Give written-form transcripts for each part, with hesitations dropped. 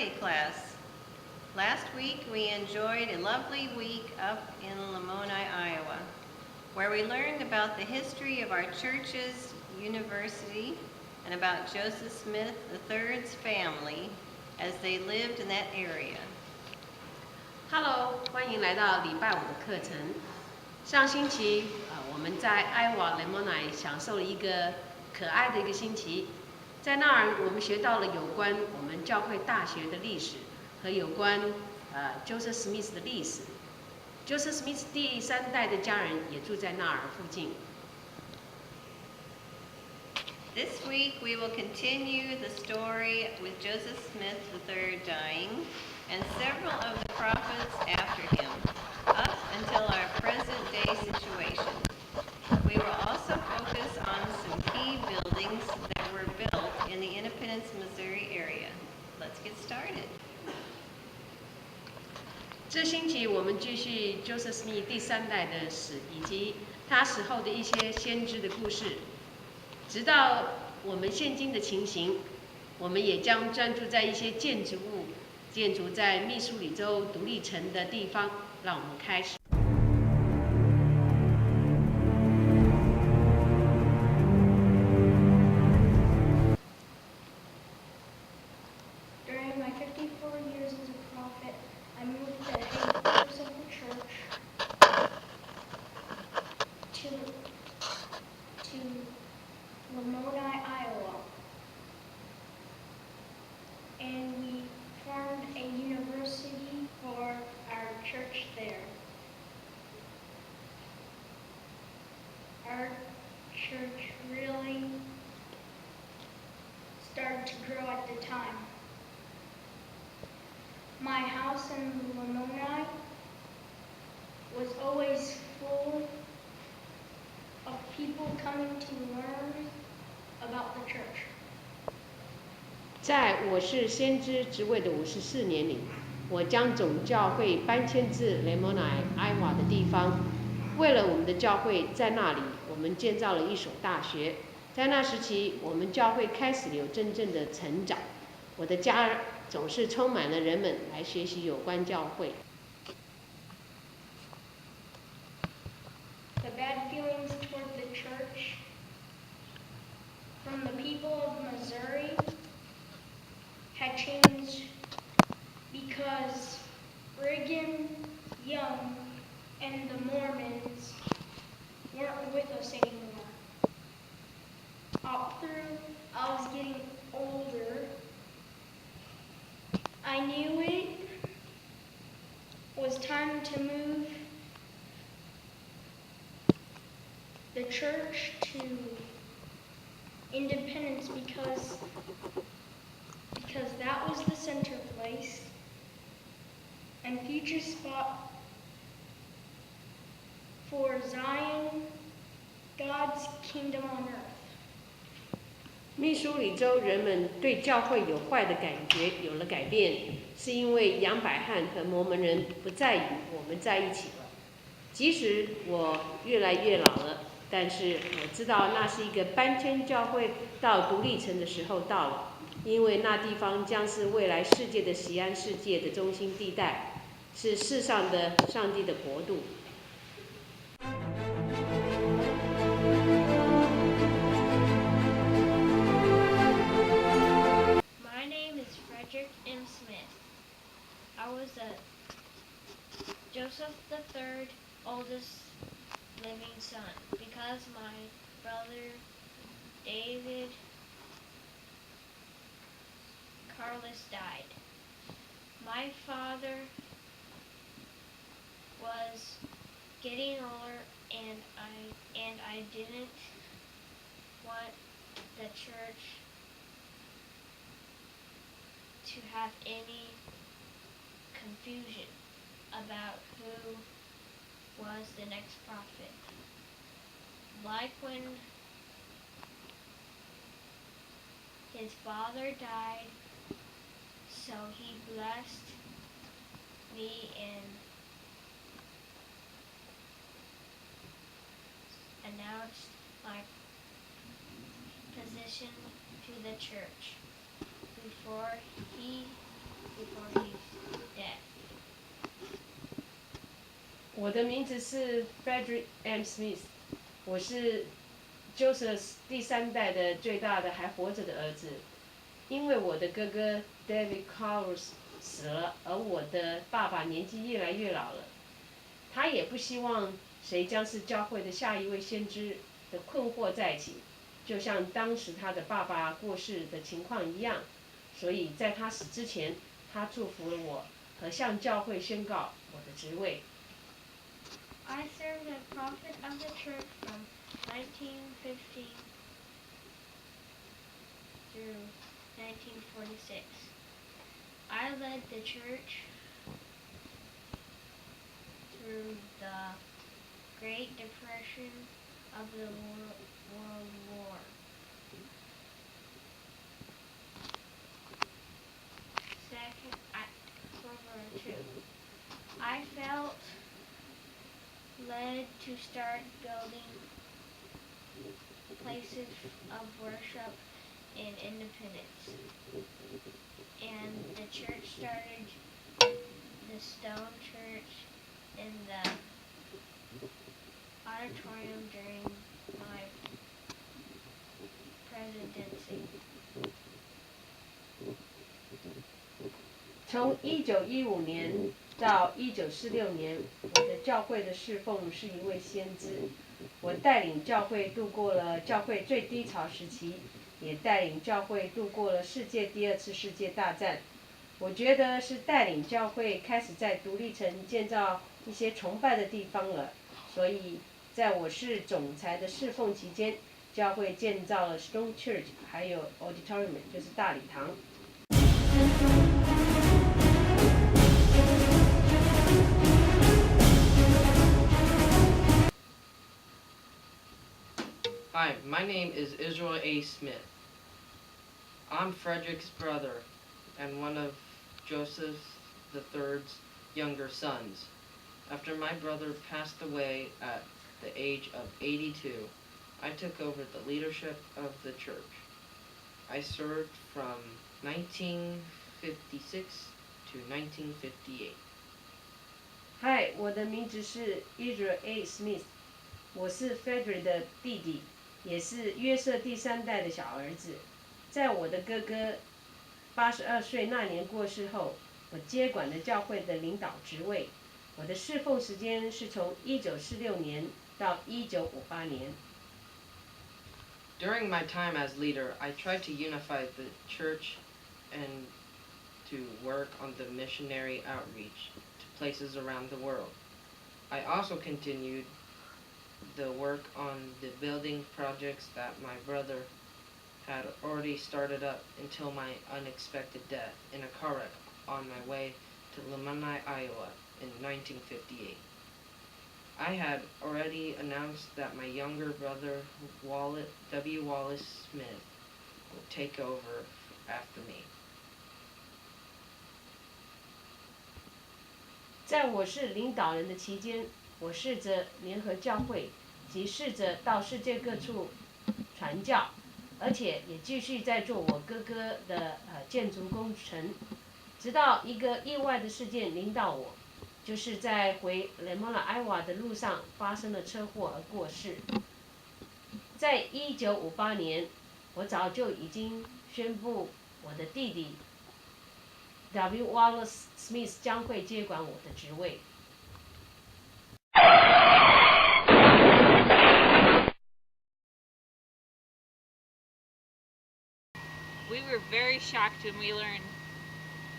Friday class. Last week we enjoyed a lovely week up in Lamoni, Iowa, where we learned about the history of our church's university and about Joseph Smith III's family as they lived in that area. Hello， 欢迎来到礼拜5的课程。上星期，我们在艾瓦雷莫奈享受了一个可爱的一个星期。在那儿，我们学到了有关我们教会大学的历史和有关Joseph Smith 的历史。Joseph Smith 第3代的家人也住在那儿附近。This week we will continue the story with Joseph Smith III dying and several of the prophets after him, up until our present-day situation. We will also focus on some key buildings that were built in the Independence, Missouri area. Let's get started. 这星期我们继续 Joseph Smith 第3代的史，以及他死后的一些先知的故事，直到我们现今的情形，我们也将专注在一些建筑物建筑在密苏里州独立城的地方。让我们开始。During my 54 years as a prophet, I moved the headquarters of the church to Lamoni, Iowa, and we formed a university for our church there. Our church really started to grow at the time. My house in Lamoni was always full of people coming to learn about the church. 在我是先知职位的54年里，我将总教会搬迁至雷蒙奈埃瓦的地方。为了我们的教会在那里，我们建造了一所大学。在那时期，我们教会开始有真正的成长。我的家总是充满了人们来学习有关教会。The bad feelings toward the church from the people of Missouri had changed because Brigham Young and the Mormons weren't with us anymore. Through I was getting older, I knew it was time to move the church to Independence because that was the center place and future spot for Zion, God's kingdom on earth. 密苏里州人们对教会有坏的感觉有了改变，是因为杨百翰和摩门人不再与我们在一起了。即使我越来越老了，但是我知道那是一个搬迁教会到独立城的时候到了，因为那地方将是未来世界的锡安世界的中心地带，是世上的上帝的国度。M. Smith. I was Joseph III oldest living son because my brother David Carlos died. My father was getting older and I didn't want the church to have any confusion about who was the next prophet. Like when his father died, so he blessed me and announced my position to the church before he before he's dead. 我的名字是 Frederick M. Smith， 我是 Joseph 第3代的最大的还活着的儿子。因为我的哥哥 David Carlos 死了，而我的爸爸年纪越来越老了，他也不希望谁将是教会的下一位先知的困惑在一起，就像当时他的爸爸过世的情况一样。所以在他死之前，他祝福了我和向教会宣告我的职位。I served as prophet of the church from 1950 through 1946. I led the church through the Great Depression of the World War. Second, World War II. I felt led to start building places of worship in Independence. And the church started the stone church in the auditorium during my presidency. 从1915年到1946年，我的教会的侍奉是一位先知。我带领教会度过了教会最低潮时期，也带领教会度过了世界第2次世界大战。我觉得是带领教会开始在独立城建造一些崇拜的地方了。所以在我是总裁的侍奉期间，教会建造了 Stone Church， 还有 Auditorium， 就是大礼堂。Hi, my name is Israel A. Smith. I'm Frederick's brother and one of Joseph III's younger sons. After my brother passed away at the age of 82, I took over the leadership of the church. I served from 1956 to 1958. Hi， 我的名字是 Israel A. Smith， 我是 Frederick 的弟弟，也是约瑟第3代的小儿子。在我的哥哥82岁那年过世后，我接管了教会的领导职位。我的侍奉时间是从1946年到1958年。During my time as leader, I tried to unify the church and to work on the missionary outreach to places around the world. I also continued the work on the building projects that my brother had already started up until my unexpected death in a car wreck on my way to Lamani, Iowa in 1958. I had already announced that my younger brother, W. Wallace Smith, would take over after me. 在我是领导人的期间，我试着联合教会，及试着到世界各处传教，而且也继续在做我哥哥的建筑工程，直到一个意外的事件临到我，就是在回雷蒙拉埃瓦的路上发生了车祸而过世。在1958年，我早就已经宣布我的弟弟 W. Wallace Smith 将会接管我的职位。We were very shocked when we learned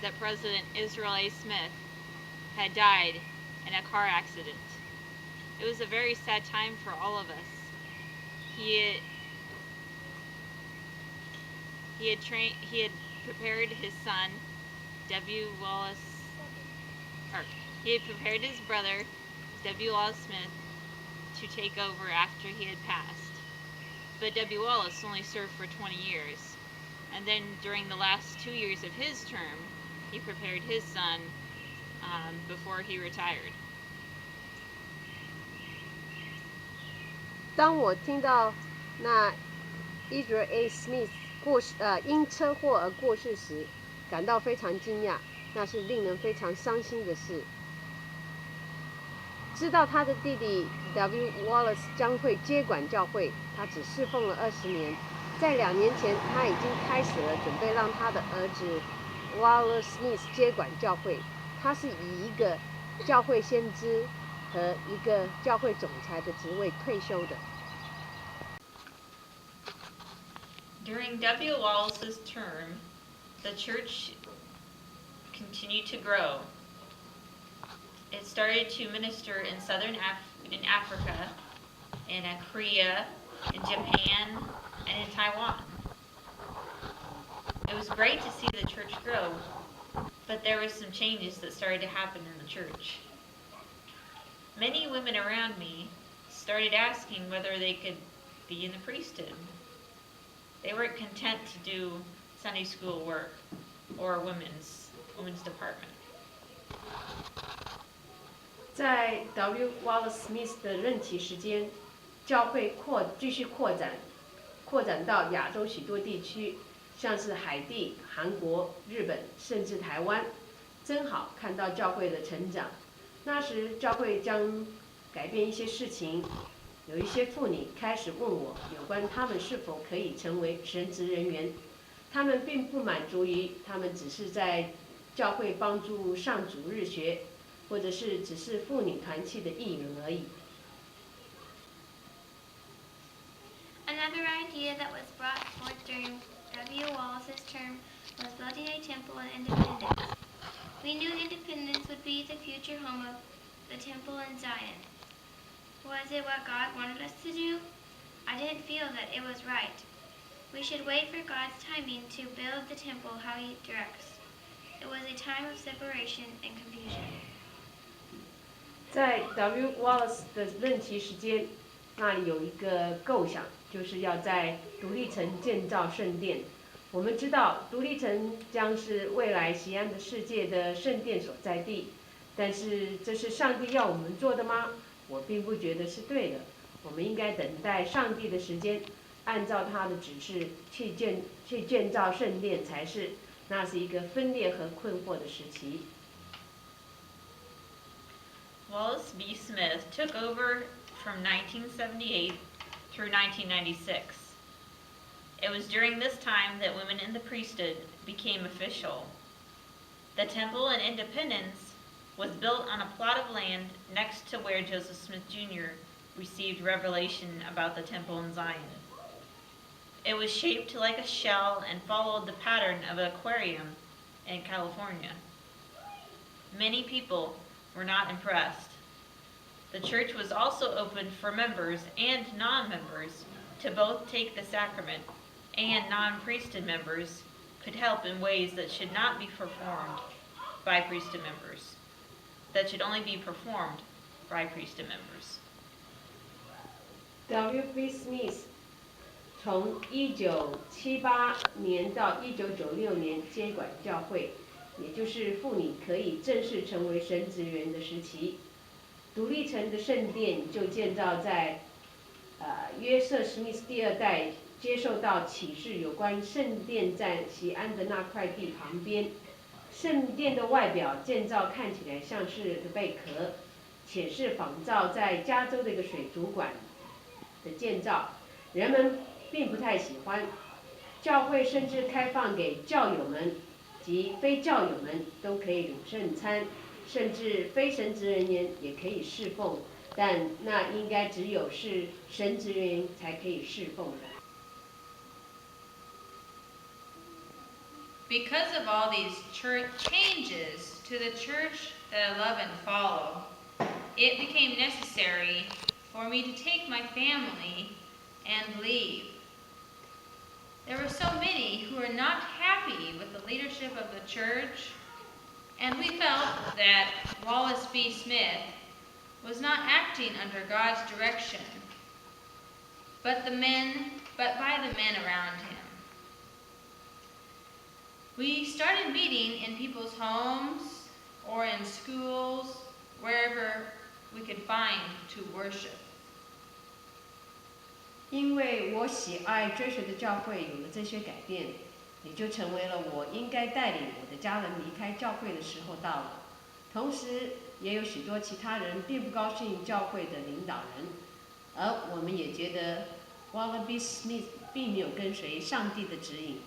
that President Israel A. Smith had died in a car accident. It was a very sad time for all of us. He had prepared his son, W. Wallace, or he had prepared his brother, W. Wallace Smith, to take over after he had passed. But W. Wallace only served for 20 years. And then during the last 2 years of his term, he prepared his son before he retired. 当我听到那 Israel A. Smith 因车祸而过世时，感到非常惊讶。那是令人非常伤心的事。知道他的弟弟 W. Wallace 将会接管教会，他只侍奉了20年。在2年前，他已经开始了准备让他的儿子 Wallace Smith 接管教会。他是以一个教会先知和一个教会总裁的职位退休的。During W. Wallace's term, the church continued to grow. It started to minister in in Africa, in Korea, in Japan, and in Taiwan. It was great to see the church grow, but there were some changes that started to happen in the church. Many women around me started asking whether they could be in the priesthood. They weren't content to do Sunday school work or women's department. 在 W. Wallace Smith 的任期时间，教会继续扩展到亚洲许多地区，像是海地、韩国、日本，甚至台湾。真好看到教会的成长。那时教会将改变一些事情，有一些妇女开始问我有关她们是否可以成为神职人员。她们并不满足于她们只是在教会帮助上主日学，或者是只是妇女团契的一员而已。Another idea that was brought forth during W. Wallace's term was building a temple in Independence. We knew Independence would be the future home of the temple in Zion. Was it what God wanted us to do? I didn't feel that it was right. We should wait for God's timing to build the temple how He directs. It was a time of separation and confusion. 在 W. Wallace 的任期时间，那里有一个构想，就是要在独立城建造圣殿。我们知道独立城将是未来西安的世界的圣殿所在地，但是这是上帝要我们做的吗？我并不觉得是对的。我们应该等待上帝的时间，按照他的指示去建造圣殿才是。那是一个分裂和困惑的时期。Wallace B. Smith took over from 1978 through 1996. It was during this time that women in the priesthood became official. The temple in Independence was built on a plot of land next to where Joseph Smith Jr. received revelation about the temple in Zion. It was shaped like a shell and followed the pattern of an aquarium in California. Many people were not impressed. The church was also open for members and non-members to both take the sacrament, and non-priesthood members could help in ways that should not be performed by priesthood members, that should only be performed by priesthood members. W.B. Smith 从1978年到1996年接管教会，也就是妇女可以正式成为神职员的时期。独立城的圣殿就建造在约瑟史密斯第2代接受到启示有关圣殿在西安的那块地旁边。圣殿的外表建造看起来像是个贝壳，且是仿照在加州的一个水族馆的建造，人们并不太喜欢。教会甚至开放给教友们及非教友们都可以领圣餐，甚至非神职人员也可以侍奉，但那应该只有是神职人员才可以侍奉的。Because of all these church changes to the church that I love and follow, it became necessary for me to take my family and leave. There were so many who were not happy with the leadership of the church, and we felt that Wallace B. Smith was not acting under God's direction, but by the men around him. We started meeting in people's homes or in schools, wherever we could find to worship. 因为我喜爱追随的教会有了这些改变，也就成为了我应该带领我的家人离开教会的时候到了。同时，也有许多其他人并不高兴教会的领导人，而我们也觉得 Wallaby Smith 并没有跟随上帝的指引，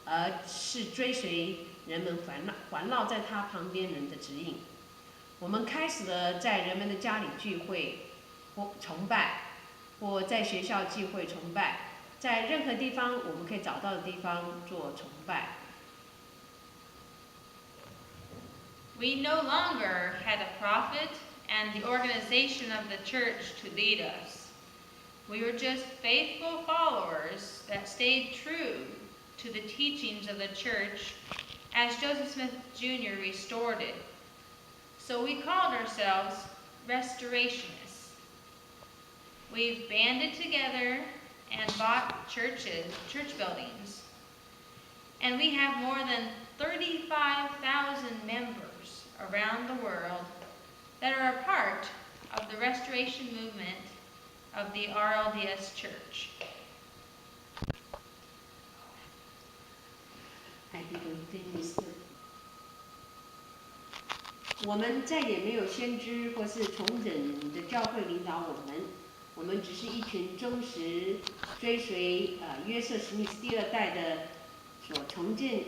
而是追随人们环绕在他旁边人的指引。我们开始了在人们的家里聚会或崇拜，或在学校聚会崇拜，在任何地方我们可以找到的地方做崇拜。We no longer had a prophet and the organization of the church to lead us. We were just faithful followers that stayed true to the teachings of the church as Joseph Smith Jr. restored it. So we called ourselves restorationists. We've banded together and bought church buildings. And we have more than 35,000 members around the world that are a part of the restoration movement of the RLDS Church. I 我们再也没有先知或是重整的教会领导我们只是一群忠实追随约瑟史密斯第二代的所重建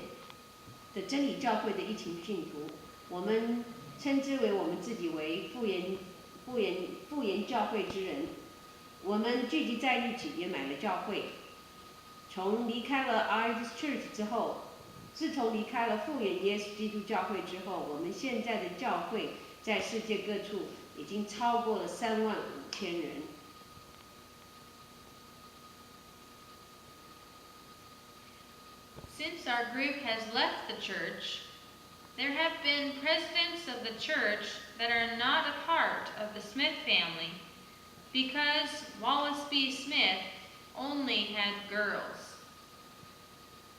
的真理教会的一群信徒。我们称之为我们自己为复原教会之人。我们聚集在一起，也买了教会。从离开了 RLDS Church 之后，自从离开了复原耶稣基督教会之后，我们现在的教会在世界各处已经超过了35000人。Since our group has left the church, there have been presidents of the church that are not a part of the Smith family because Wallace B. Smith only had girls.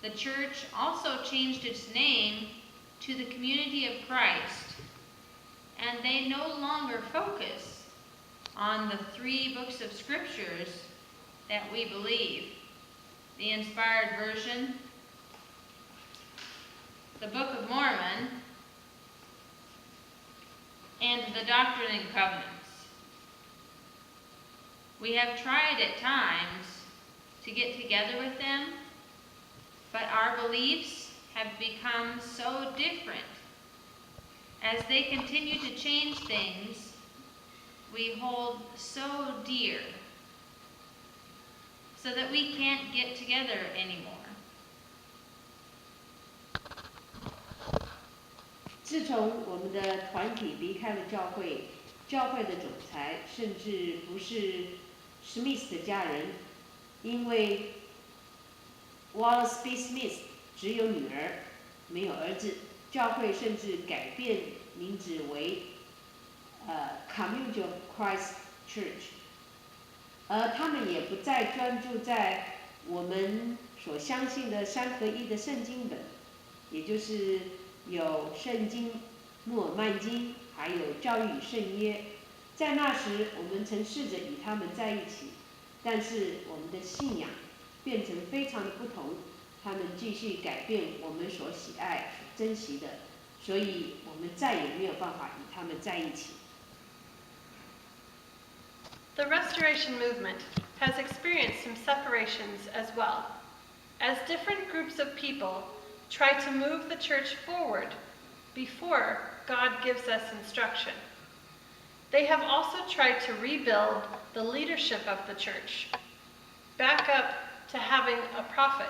The church also changed its name to the Community of Christ, and they no longer focus on the 3 books of scriptures that we believe: the inspired version, the Book of Mormon, and the Doctrine and Covenants. We have tried at times to get together with them, but our beliefs have become so different. As they continue to change things we hold so dear, so that we can't get together anymore. 自从我们的团体离开了教会，教会的总裁甚至不是史密斯的家人，因为 Wallace B. Smith 只有女儿，没有儿子。教会甚至改变名字为Community of Christ Church， 而他们也不再专注在我们所相信的3合1的圣经本，也就是有圣经、穆尔曼经，还有教育与圣约。在那时，我们曾试着与他们在一起，但是我们的信仰变成非常的不同。他们继续改变我们所喜爱、所珍惜的，所以我们再也没有办法与他们在一起。The Restoration movement has experienced some separations as well, as different groups of people try to move the church forward before God gives us instruction. They have also tried to rebuild the leadership of the church, back up to having a prophet.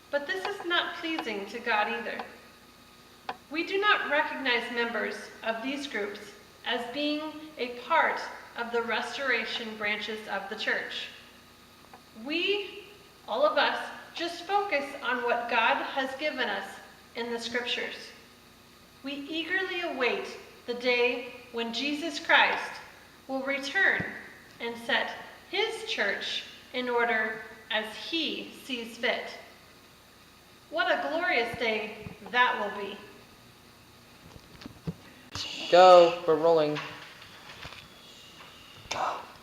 But this is not pleasing to God either. We do not recognize members of these groups as being a part of the restoration branches of the church. We, all of us, just focus on what God has given us in the scriptures. We eagerly await the day when Jesus Christ will return and set his church in order as he sees fit. What a glorious day that will be. Go, we're rolling.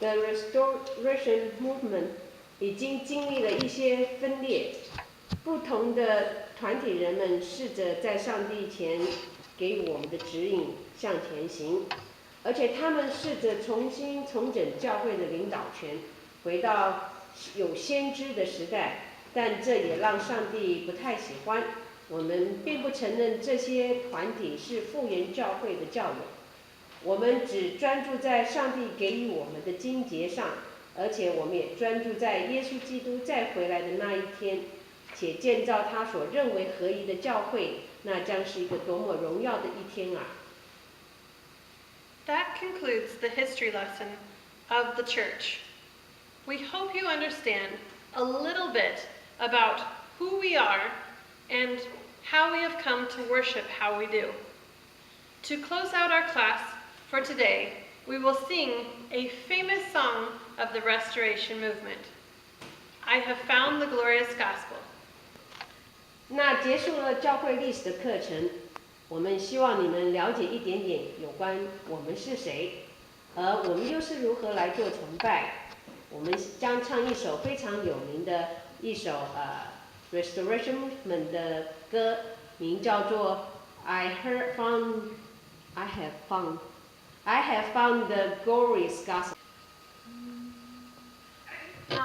The Restoration Movement 已经经历了一些分裂，不同的团体人们试着在上帝前给予我们的指引向前行，而且他们试着重新重整教会的领导权，回到有先知的时代，但这也让上帝不太喜欢。我们并不承认这些团体是复原教会的教友，我们只专注在上帝给予我们的经节上，而且我们也专注在耶稣基督再回来的那一天，且建造他所认为合宜的教会，那将是一个多么荣耀的一天啊！ That concludes the history lesson of the church. We hope you understand a little bit about who we are and how we have come to worship how we do. To close out our class for today, we will sing a famous song of the Restoration Movement. I have found the glorious gospel. 那结束了教会历史的课程，我们希望你们了解一点点有关我们是谁，而我们又是如何来做崇拜。我们将唱一首非常有名的一首Restoration Movement 的歌，名叫做 I have found the glorious gospel. I